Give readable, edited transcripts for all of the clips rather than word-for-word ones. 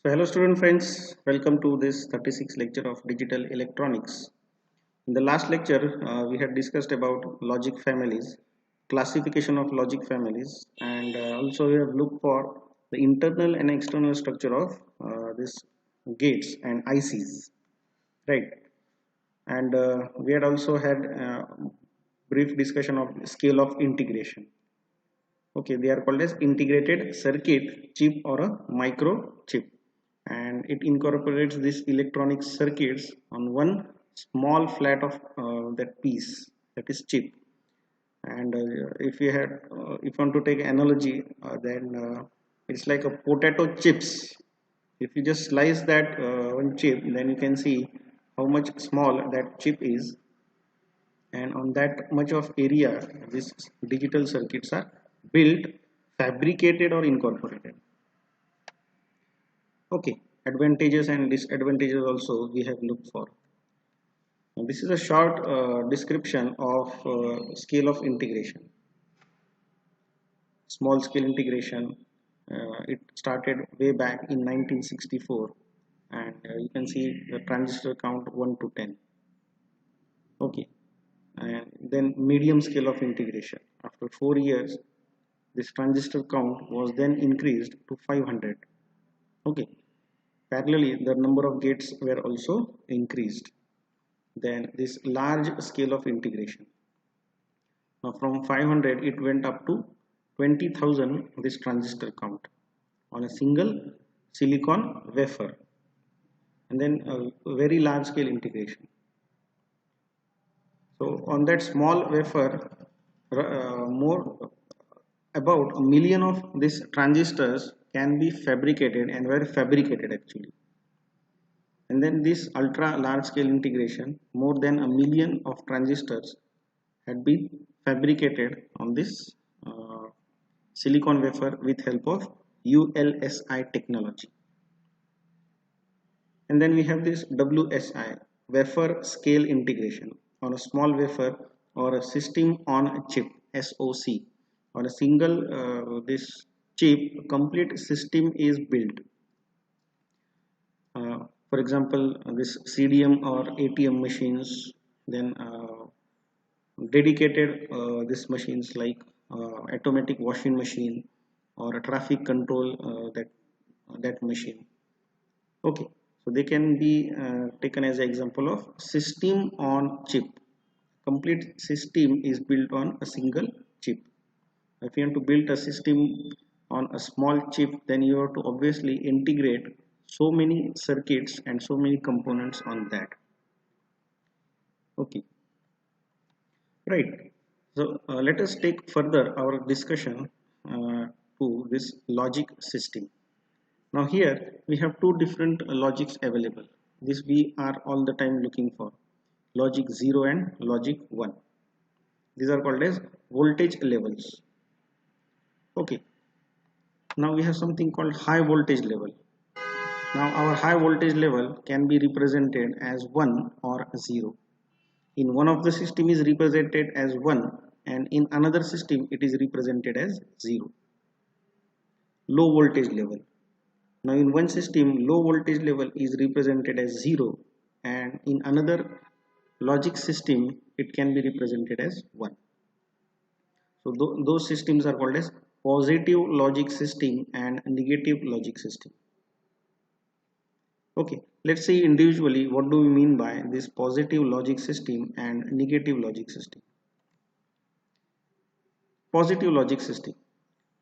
So hello student friends, welcome to this 36th lecture of digital electronics. In the last lecture, we had discussed about logic families, classification of logic families, and also we have looked for the internal and external structure of this gates and ICs, right? And we had also had brief discussion of scale of integration. Okay, they are called as integrated circuit chip or a microchip, and it incorporates these electronic circuits on one small flat of that piece, that is chip. And if you had if you want to take analogy, then it's like a potato chips. If you just slice that one chip, then you can see how much small that chip is, and on that much of area these digital circuits are built, fabricated or incorporated. Okay, advantages and disadvantages also we have looked for. Now, this is a short description of scale of integration. Small scale integration, it started way back in 1964, and you can see the transistor count 1 to 10. Okay, and then medium scale of integration. After 4 years, this transistor count was then increased to 500. Okay, parallelly the number of gates were also increased. Then this large scale of integration. Now from 500 it went up to 20,000 this transistor count on a single silicon wafer, and then a very large scale integration. So on that small wafer, more about a million of these transistors can be fabricated and were fabricated actually. And then this ultra large scale integration, more than a million of transistors had been fabricated on this silicon wafer with help of ULSI technology. And then we have this WSI, wafer scale integration, on a small wafer or a system on a chip, SoC. On a single this chip, complete system is built. For example, this CDM or ATM machines, then dedicated this machines like automatic washing machine or a traffic control that machine. Okay, so they can be taken as an example of system on chip. Complete system is built on a single chip. If you want to build a system on a small chip, then you have to obviously integrate so many circuits and so many components on that. Okay, right. So let us take further our discussion to this logic system. Now here we have two different logics available. This we are all the time looking for, logic 0 and logic 1. These are called as voltage levels. Okay, now we have something called high voltage level. Now our high voltage level can be represented as 1 or 0. In one of the system is represented as 1, and in another system it is represented as 0. Low voltage level. Now in one system low voltage level is represented as 0, and in another logic system it can be represented as 1. So those systems are called as positive logic system and negative logic system. Okay, let's see individually what do we mean by this positive logic system and negative logic system. Positive logic system.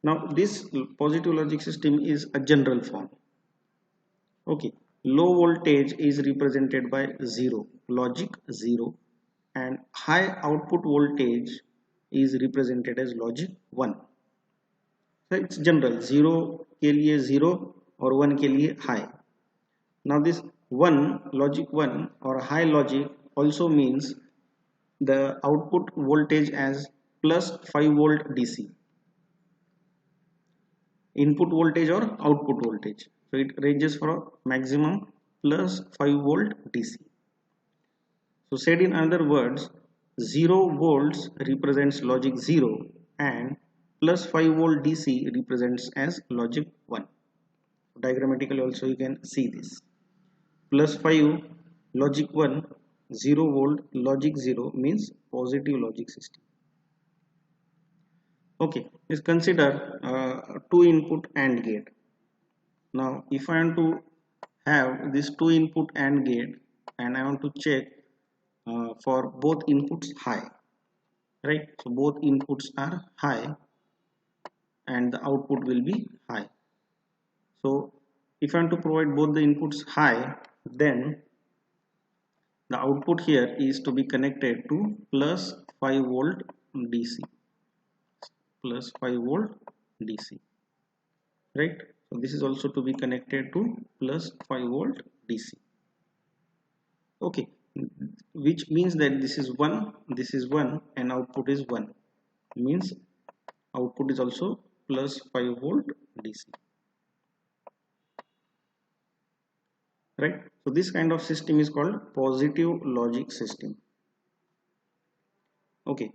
Now this positive logic system is a general form. Okay, low voltage is represented by 0, logic 0, and high output voltage is represented as logic 1. So it's general, 0 के लिए 0 और 1 के लिए high. Now this 1, logic 1 or high logic also means the output voltage as plus 5 volt DC. Input voltage or output voltage. So it ranges from maximum plus 5 volt DC. So said in other words, 0 volts represents logic 0 and plus 5 volt DC represents as logic 1. Diagrammatically also you can see this. Plus 5 logic 1, 0 volt logic 0 means positive logic system. Okay, let's consider two input AND gate. Now if I want to have this two input AND gate and I want to check for both inputs high, right? So both inputs are high and the output will be high. So if I want to provide both the inputs high, then the output here is to be connected to plus 5 volt DC, plus 5 volt DC, right? So this is also to be connected to plus 5 volt DC. Okay, which means that this is 1 and output is 1, means output is also plus 5 volt DC, right? So this kind of system is called positive logic system. Okay,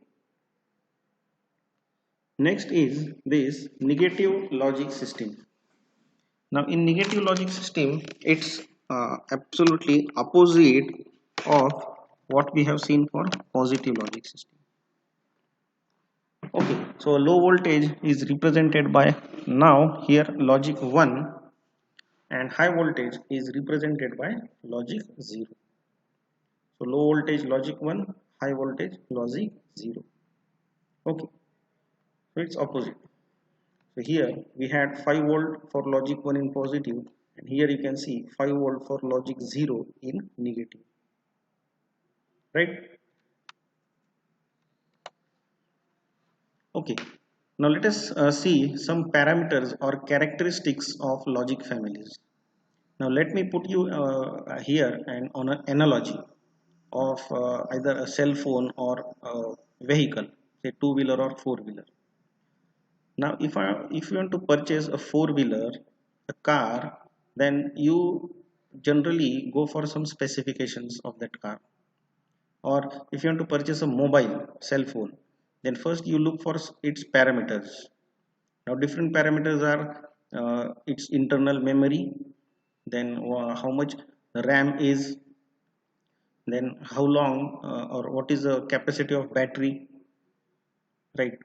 next is this negative logic system. Now in negative logic system, it's absolutely opposite of what we have seen for positive logic system. Okay, so low voltage is represented by, now here logic 1, and high voltage is represented by logic 0. So low voltage logic 1, high voltage logic 0. Okay, so it's opposite. So here we had 5 volt for logic 1 in positive, and here you can see 5 volt for logic 0 in negative, right? Okay, now let us see some parameters or characteristics of logic families. Now let me put you here and on an analogy of either a cell phone or a vehicle, say two-wheeler or four-wheeler. Now if you want to purchase a four-wheeler, a car, then you generally go for some specifications of that car. Or if you want to purchase a mobile cell phone, then first you look for its parameters. Now different parameters are its internal memory, then how much the RAM is, then how long or what is the capacity of battery, right?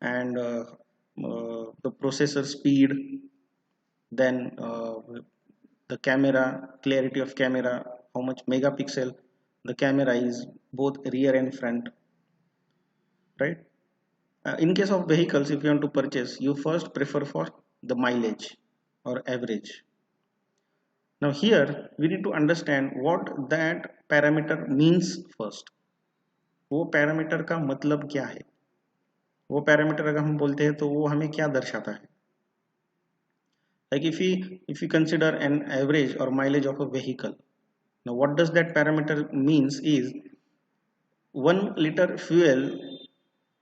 And the processor speed, then the camera, clarity of camera, how much megapixel the camera is, both rear and front, right? In case of vehicles, if you want to purchase, you first prefer for the mileage or average. Now here we need to understand what that parameter means first. वो parameter का मतलब क्या है? वो parameter अगर हम बोलते हैं तो वो हमें क्या दर्शाता है? Like if we consider an average or mileage of a vehicle, now what does that parameter means is 1 liter fuel,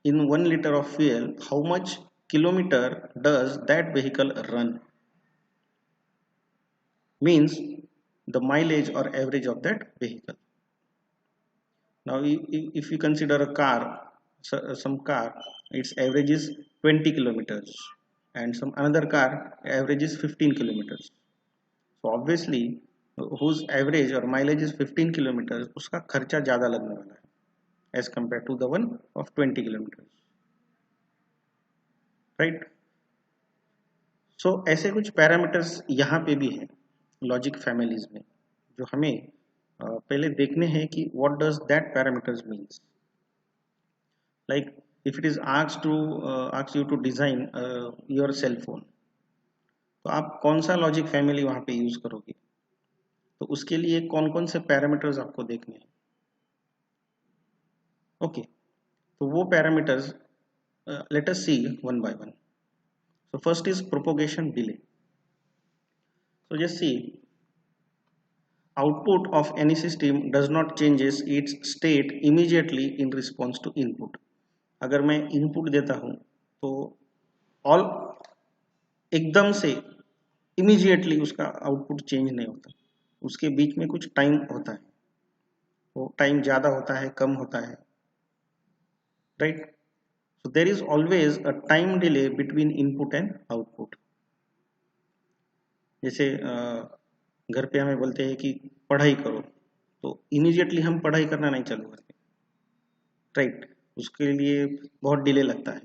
in 1 liter of fuel, how much kilometer does that vehicle run, means the mileage or average of that vehicle. Now if you consider a car, some car, its average is 20 kilometers, and some another car average is 15 kilometers. So obviously whose average or mileage is 15 kilometers, उसका खर्चा ज़्यादा लगने वाला है as compared to the one of 20 kilometers, right? So ऐसे कुछ parameters यहाँ पे भी हैं लॉजिक फैमिलीज में, जो हमें पहले देखने हैं कि what does that parameters means. Like if it is asked you to design your cell phone, तो आप कौन सा लॉजिक फैमिली वहाँ पे यूज करोगे, तो उसके लिए कौन कौन से पैरामीटर्स आपको देखने हैं. ओके, तो वो parameters let us see one by one. So first is propagation delay. So just see, output of any system does not changes its state immediately in response to input. अगर मैं input देता हूं तो all एकदम से immediately उसका output change नहीं होता, उसके बीच में कुछ टाइम होता है, वो टाइम ज़्यादा होता है, कम होता है, right? So there is always a time delay between input and output. जैसे घर पे हमें बोलते हैं कि पढ़ाई करो, तो इमीडिएटली हम पढ़ाई करना नहीं चालू करते, राइट, उसके लिए बहुत डिले लगता है।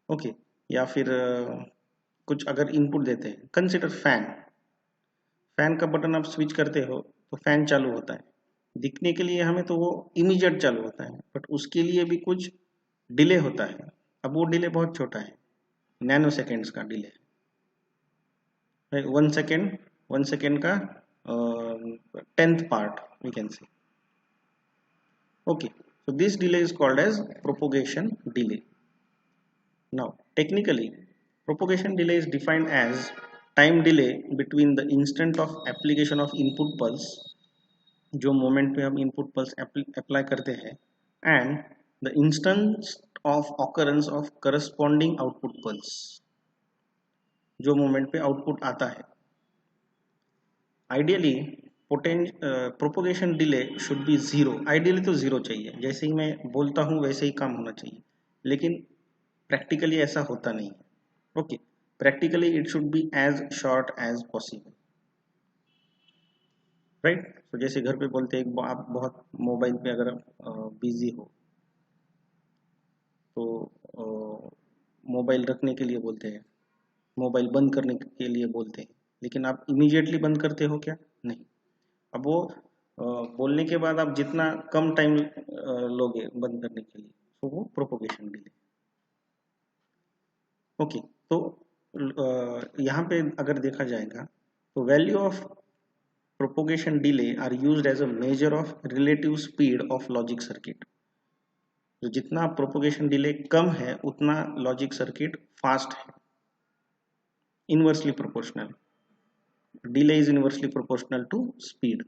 ओके, या फिर कुछ अगर इनपुट देते हैं, कंसिडर फैन। फैन का बटन आप स्विच करते हो तो फैन चालू होता है, दिखने के लिए हमें तो वो इमीडिएट चालू होता है, बट उसके लिए भी कुछ डिले होता है। अब वो डिले बहुत छोटा है, नैनो सेकेंड्स का डिले है, 1 सेकेंड, 1 सेकेंड का 10th part we can say. Okay, so this delay is called as propagation delay. Now technically, propagation delay is defined as time delay between the instant of application of input pulse, जो moment पे हम input pulse apply करते हैं, and the instance of occurrence of corresponding output pulse, जो moment पे output आता है। Ideally propagation delay should be zero, ideally तो जीरो चाहिए, जैसे ही मैं बोलता हूँ वैसे ही काम होना चाहिए, लेकिन प्रैक्टिकली ऐसा होता नहीं है। Okay, practically it should be as short as possible, right. तो जैसे घर पे बोलते हैं, आप बहुत मोबाइल पे अगर बिजी हो तो मोबाइल रखने के लिए बोलते हैं, मोबाइल बंद करने के लिए बोलते हैं, लेकिन आप इमीडिएटली बंद करते हो क्या? नहीं। अब वो बोलने के बाद आप जितना कम टाइम लोगे बंद करने के लिए, तो वो प्रोपोगेशन डिले। ओके, तो यहाँ पे अगर देखा जाएगा तो value of propagation delay are used as a measure of relative speed of logic circuit। तो जितना प्रोपोगेशन डिले कम है उतना लॉजिक सर्किट फास्ट है, inversely proportional, delay is inversely proportional to speed,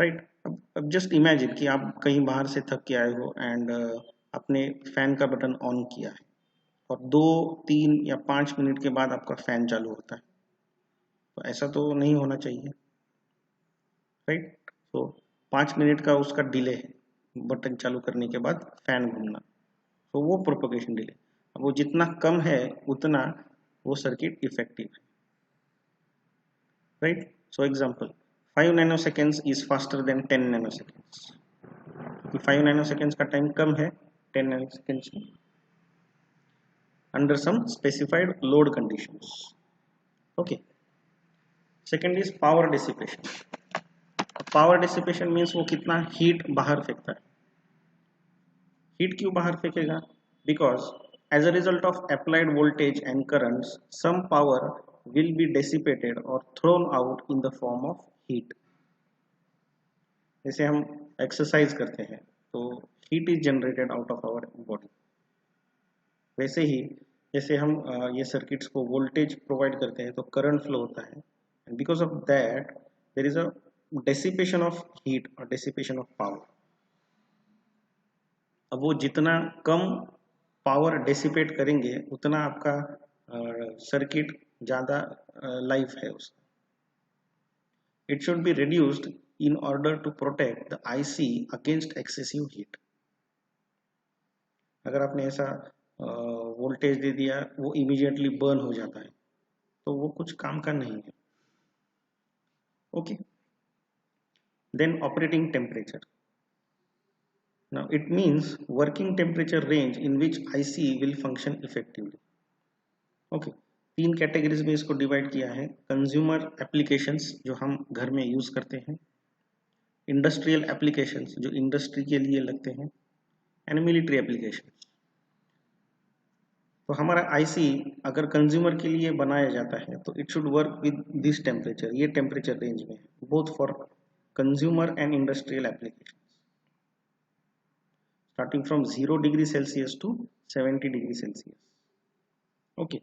right. अब जस्ट इमेजिन कि आप कहीं बाहर से थक के आए हो एंड आपने फैन का बटन ऑन किया है और 2 3 या 5 मिनट के बाद आपका फैन चालू होता है, तो ऐसा तो नहीं होना चाहिए, राइट। तो 5 मिनट का उसका डिले है बटन चालू करने के बाद फैन घूमना, तो वो प्रोपोगेशन डिले। अब वो जितना कम है उतना वो सर्किट इफेक्टिव है, right. So example, 5 nanoseconds is faster than 10 nanoseconds, कि 5 नैनोसेकेंड्स का टाइम कम है 10 नैनोसेकेंड्स में, under some specified load conditions. Okay, second is power dissipation. Power dissipation means वो कितना हीट बाहर फेंकता है। हीट क्यों बाहर फेंकेगा? Because as a result of applied voltage and currents some power will be dissipated or thrown out in the form of heat। जैसे हम एक्सरसाइज करते हैं तो heat is generated out of our body, वैसे ही जैसे हम ये सर्किट्स को वोल्टेज प्रोवाइड करते हैं तो करंट फ्लो होता है, and because of that there is a dissipation of heat और डेसिपेशन ऑफ पावर। अब वो जितना कम पावर डेसिपेट करेंगे उतना आपका सर्किट ज़्यादा लाइफ है उसका। It should be reduced in order to protect the IC against excessive heat। अगर आपने ऐसा वोल्टेज दे दिया वो इमीडिएटली बर्न हो जाता है, तो वो कुछ काम का नहीं है। Okay, then operating temperature. Now it means working temperature range in which IC will function effectively। Okay, 3 categories में इसको डिवाइड किया है। कंज्यूमर एप्लीकेशंस जो हम घर में यूज करते हैं, इंडस्ट्रियल एप्लीकेशंस जो इंडस्ट्री के लिए लगते हैं, एंड मिलिट्री एप्लीकेशन। तो हमारा आईसी अगर कंज्यूमर के लिए बनाया जाता है तो it should work with this temperature, ये टेम्परेचर रेंज में, both for consumer and industrial application, starting from 0 degree Celsius to 70 degree Celsius. Okay,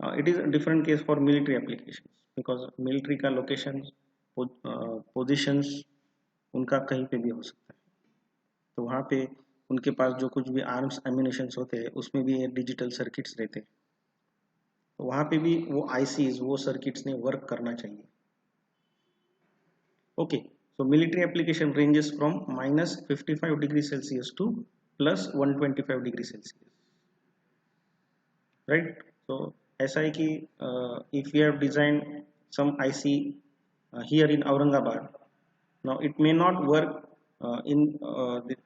it is different case for military application, because military का location positions उनका कहीं पे भी हो सकता है, तो वहाँ पे उनके पास जो कुछ भी आर्म्स एम्यूनेशन होते हैं उसमें भी ये डिजिटल सर्किट्स रहते हैं, तो वहाँ पे भी वो आईसीज वो सर्किट्स ने वर्क करना चाहिए। Okay, so military application ranges from -55 degree Celsius to +125 degree Celsius, right. So ऐसा है कि if we have design some IC here in Aurangabad, now it may not work in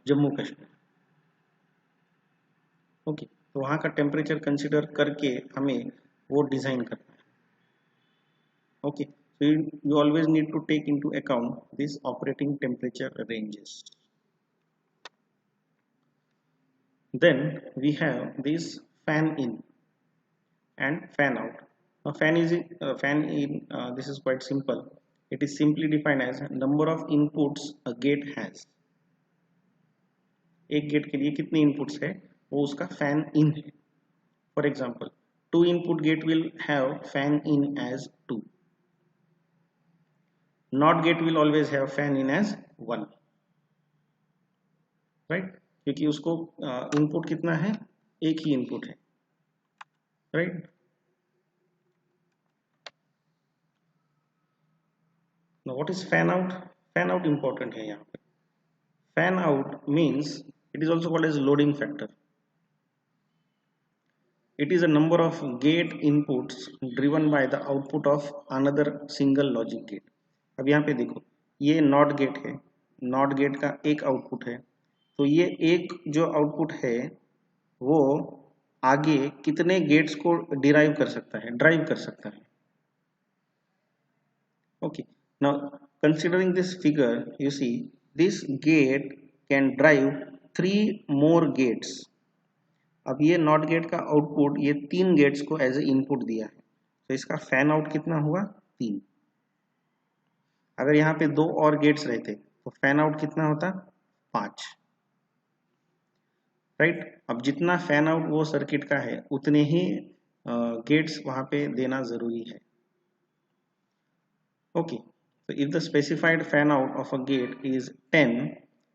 Jammu Kashmir. Okay, तो वहाँ का टेम्परेचर कंसिडर करके हमें वो डिजाइन करना है। Okay, so you always need to take into account this operating temperature ranges. Then we have this fan in and fan out. Now fan in. This is quite simple. It is simply defined as number of inputs a gate has. एक gate के लिए कितने inputs है वो उसका fan in है. For example, 2 input gate will have fan in as 2. NOT gate will always have fan in as 1. Right, क्योंकि उसको इनपुट कितना है, एक ही इनपुट है. Right, now what is fan out? Fan out important है यहाँ पे. Fan out means it is also called as loading factor. It is a number of gate inputs driven by the output of another single logic gate. अब यहाँ पे देखो, ये not gate है, not gate का एक आउटपुट है, तो ये एक जो आउटपुट है वो आगे कितने गेट्स को डिराइव कर सकता है, ड्राइव कर सकता है. Okay, now considering this figure, you see this gate can drive 3 more gates. अब ये नॉट गेट का आउटपुट ये 3 गेट्स को एज ए इनपुट दिया है, तो इसका फैन आउट कितना हुआ, 3. अगर यहाँ पे 2 और गेट्स रहते तो फैन आउट कितना होता, 5. राइट, अब जितना फैन आउट वो सर्किट का है उतने ही गेट्स वहां पे देना जरूरी है. Okay, so if the specified fan out of a gate is 10,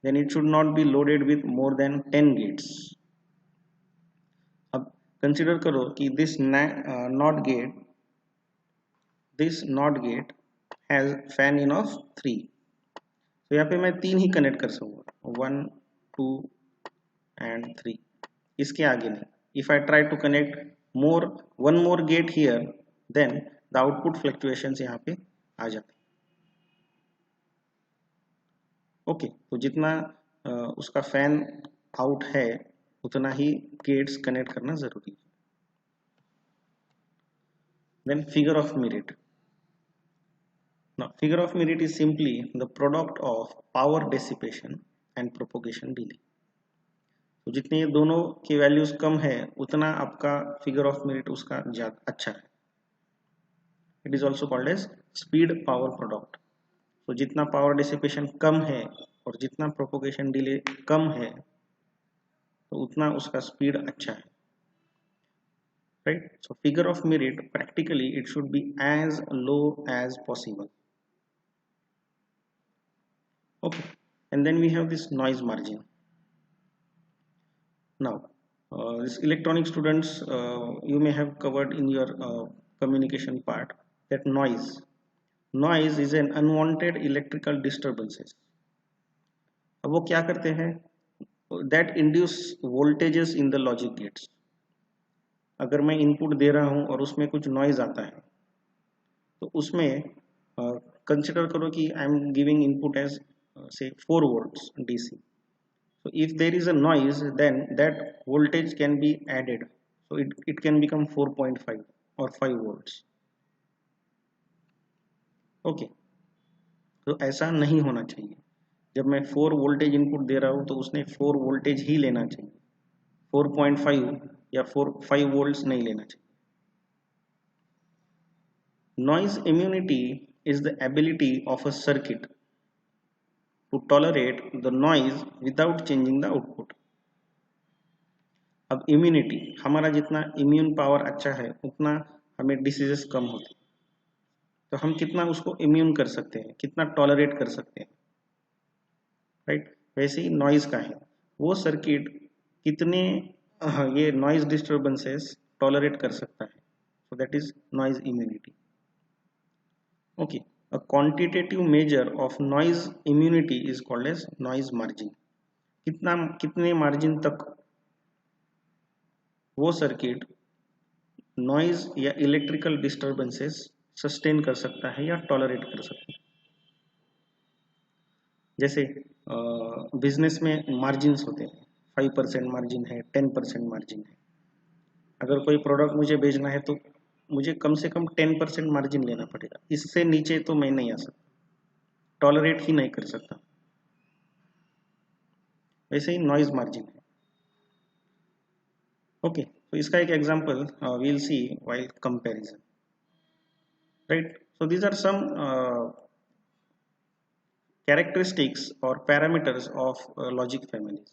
then it should not be loaded with more than 10 gates. अब कंसिडर करो कि this not gate has fan in of 3. तो यहाँ पे मैं 3 ही कनेक्ट कर सकूंगा, 1 2 and 3. इसके आगे नहीं. If I try to connect one more gate here, then the output fluctuations यहाँ पे आ जाते. ओके, तो जितना उसका फैन आउट है उतना ही गेट्स कनेक्ट करना जरूरी है. Then figure of merit. Now, figure of merit is simply the product of power dissipation and propagation delay. तो जितने ये दोनों की वैल्यूज कम है उतना आपका फिगर ऑफ मेरिट उसका ज्यादा अच्छा है. It is also called as speed power product. तो जितना पावर डिसिपेशन कम है और जितना प्रोपोगेशन डिले कम है तो उतना उसका स्पीड अच्छा है. Right, so figure of merit practically it should be as low as possible. Okay, and then we have this noise margin. Now, this electronic students, you may have covered in your communication part that noise is an unwanted electrical disturbances. अब वो क्या करते हैं, that induce voltages in the logic gates. अगर मैं input दे रहा हूं और उसमें कुछ नॉइज आता है तो उसमें कंसिडर करो कि I am giving input as say 4 volts DC. So if there is a noise, then that voltage can be added, so it can become 4.5 or 5 volts. Okay, तो ऐसा नहीं होना चाहिए. जब मैं 4 वोल्टेज इनपुट दे रहा हूं तो उसने 4 वोल्टेज ही लेना चाहिए, 4.5 या 5 वोल्ट्स नहीं लेना चाहिए. Noise immunity is the ability of a circuit to tolerate the noise without changing the output. अब इम्यूनिटी, हमारा जितना इम्यून पावर अच्छा है उतना हमें डिसीजेस कम होते हैं. तो हम कितना उसको इम्यून कर सकते हैं, कितना टॉलरेट कर सकते हैं. राइट, वैसे ही नॉइज का है, वो सर्किट कितने ये नॉइज डिस्टर्बेंसेस टॉलरेट कर सकता है. So that is noise immunity. Okay, a quantitative measure of noise immunity is called as noise margin. कितने मार्जिन तक वो सर्किट नॉइज या इलेक्ट्रिकल डिस्टर्बेंसेस सस्टेन कर सकता है या टॉलरेट कर सकता है। जैसे बिजनेस में मार्जिन्स होते हैं, 5% मार्जिन है, 10% मार्जिन है। अगर कोई प्रोडक्ट मुझे बेचना है तो मुझे कम से कम 10% मार्जिन लेना पड़ेगा, इससे नीचे तो मैं नहीं आ सकता, टॉलरेट ही नहीं कर सकता। वैसे ही नॉइज मार्जिन है। ओके, तो इसका एक example we'll see while comparison, right. So these are some characteristics or parameters of logic families.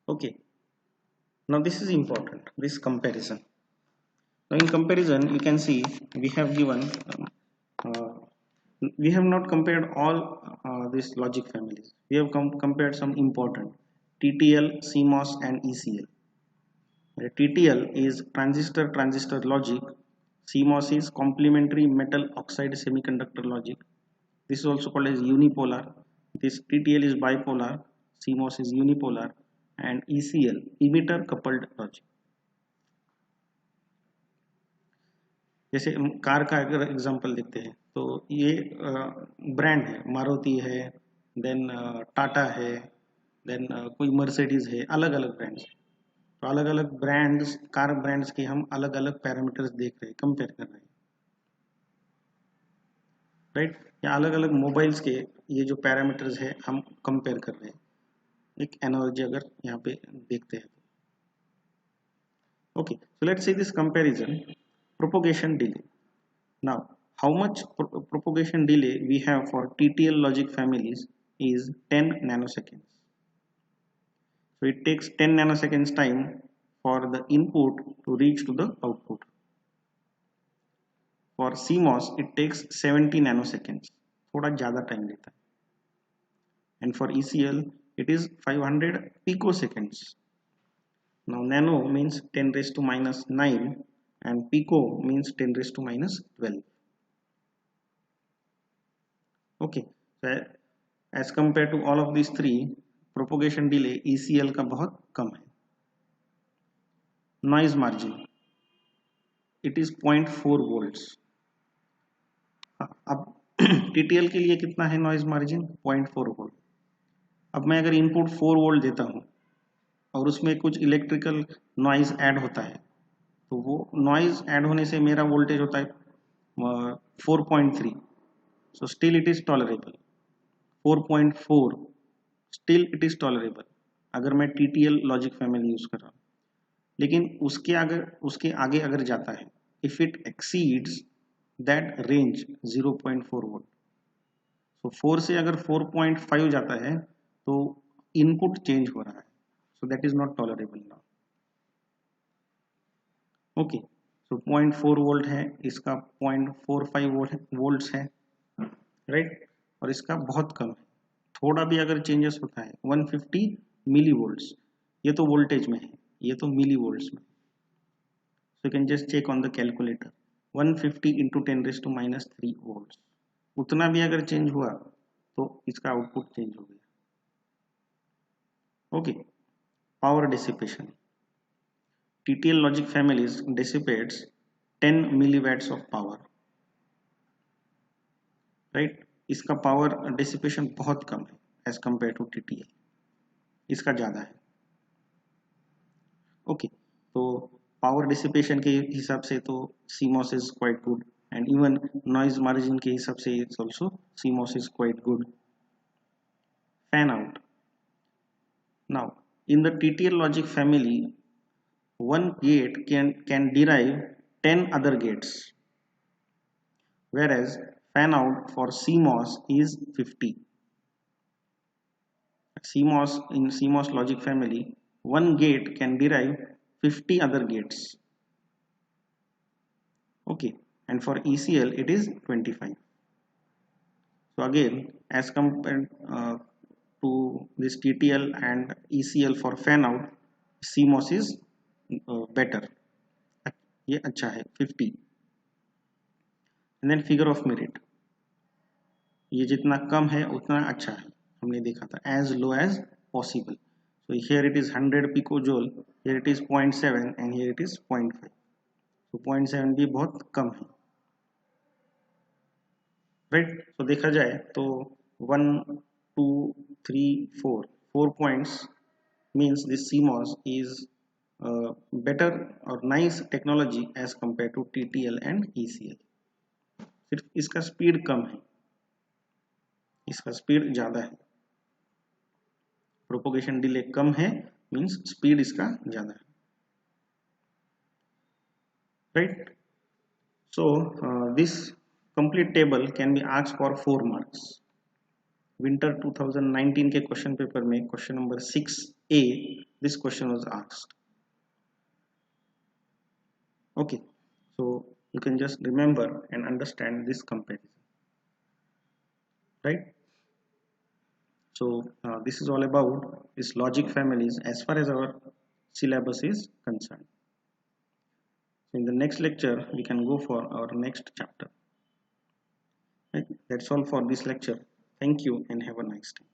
Okay, now this is important, this comparison. Now in comparison you can see we have given uh, we have not compared all these logic families, we have compared some important: TTL, CMOS and ECL. The TTL is transistor transistor logic, CMOS is complementary metal oxide semiconductor logic. This is also called as unipolar. This TTL is bipolar, CMOS is unipolar, and ECL emitter coupled logic. जैसे हम car का अगर example देखते हैं तो ये brand है, मारुति है, देन टाटा है, देन कोई मर्सिडीज है, अलग अलग ब्रांड्स है। तो अलग अलग ब्रांड्स, कार ब्रांड्स के हम अलग अलग पैरामीटर्स देख रहे हैं, कंपेयर कर रहे हैं, राइट। या अलग अलग मोबाइल्स के ये जो पैरामीटर्स है हम कंपेयर कर रहे हैं। एक एनालॉजी अगर यहाँ पे देखते हैं, okay, so let's see this comparison. Propagation delay. Now how much propagation delay we have for TTL logic families is 10 nanoseconds. So it takes 10 nanoseconds time for the input to reach to the output. For CMOS it takes 70 nanoseconds, थोड़ा ज़्यादा time लेता है. And for ECL it is 500 picoseconds. Now nano means 10 raised to minus 9 and pico means 10 raised to minus 12. Okay, so as compared to all of these three, propagation delay ECL का बहुत कम है. Noise margin, it is 0.4 volts. अब TTL के लिए कितना है noise margin? 0.4 volt. अब मैं अगर इनपुट 4 वोल्ट देता हूँ और उसमें कुछ इलेक्ट्रिकल नॉइज ऐड होता है, तो वो नॉइज ऐड होने से मेरा वोल्टेज होता है 4.3. So still it is tolerable. 4.4 still it is tolerable अगर मैं TTL लॉजिक फैमिली यूज कर रहा हूँ. लेकिन उसके आगे अगर जाता है, if it exceeds that range 0.4 volt, so 4 से अगर 4.5 जाता है तो इनपुट चेंज हो रहा है, so that is not tolerable now. Okay, so 0.4 volt है, इसका 0.45 वोल्ट्स है, राइट. और इसका बहुत कम है. थोड़ा भी अगर चेंजेस होता है 150 मिली वोल्ट्स, ये तो वोल्टेज में है, ये तो मिली वोल्ट्स में. So you can just check on the calculator, 150 into 10 raise to minus 3 volts. उतना भी अगर चेंज हुआ तो इसका आउटपुट चेंज हो गया. Okay, power dissipation. TTL logic families dissipates 10 milliwatts of power, right. इसका पावर डिसिपेशन बहुत कम है एज कंपेयर टू TTL, इसका ज़्यादा है. ओके, तो पावर डिसिपेशन के हिसाब से तो CMOS is quite good, and even noise margin के हिसाब से it's also CMOS is quite good. Fan out. Now in the TTL logic family, one gate can derive 10 other gates, whereas fan out for CMOS is 50. CMOS, in CMOS logic family, one gate can derive 50 other gates. Okay, and for ECL it is 25. So again, as compared to this TTL and ECL for fan out, CMOS is better. ये अच्छा है 50. And then figure of merit, ये जितना कम है उतना अच्छा है, हमने देखा था, as low as possible. So here it is 100 picojoule, here it is 0.7 and here it is 0.5. So 0.7 भी बहुत कम है, right? So देखा जाए तो 1 2 3 4 points means this CMOS is better or nice technology as compared to TTL and ECL. सिर्फ इसका speed कम है, इसका स्पीड ज़्यादा है, प्रोपोगेशन डिले कम है मीन्स स्पीड इसका ज़्यादा है, right? So this complete table can be asked for 4 marks. Winter 2019 के क्वेश्चन पेपर में question number 6A this question was asked. Okay, so you can just remember and understand this comparison, right? So this is all about this logic families as far as our syllabus is concerned. So in the next lecture we can go for our next chapter, right? That's all for this lecture. Thank you and have a nice day.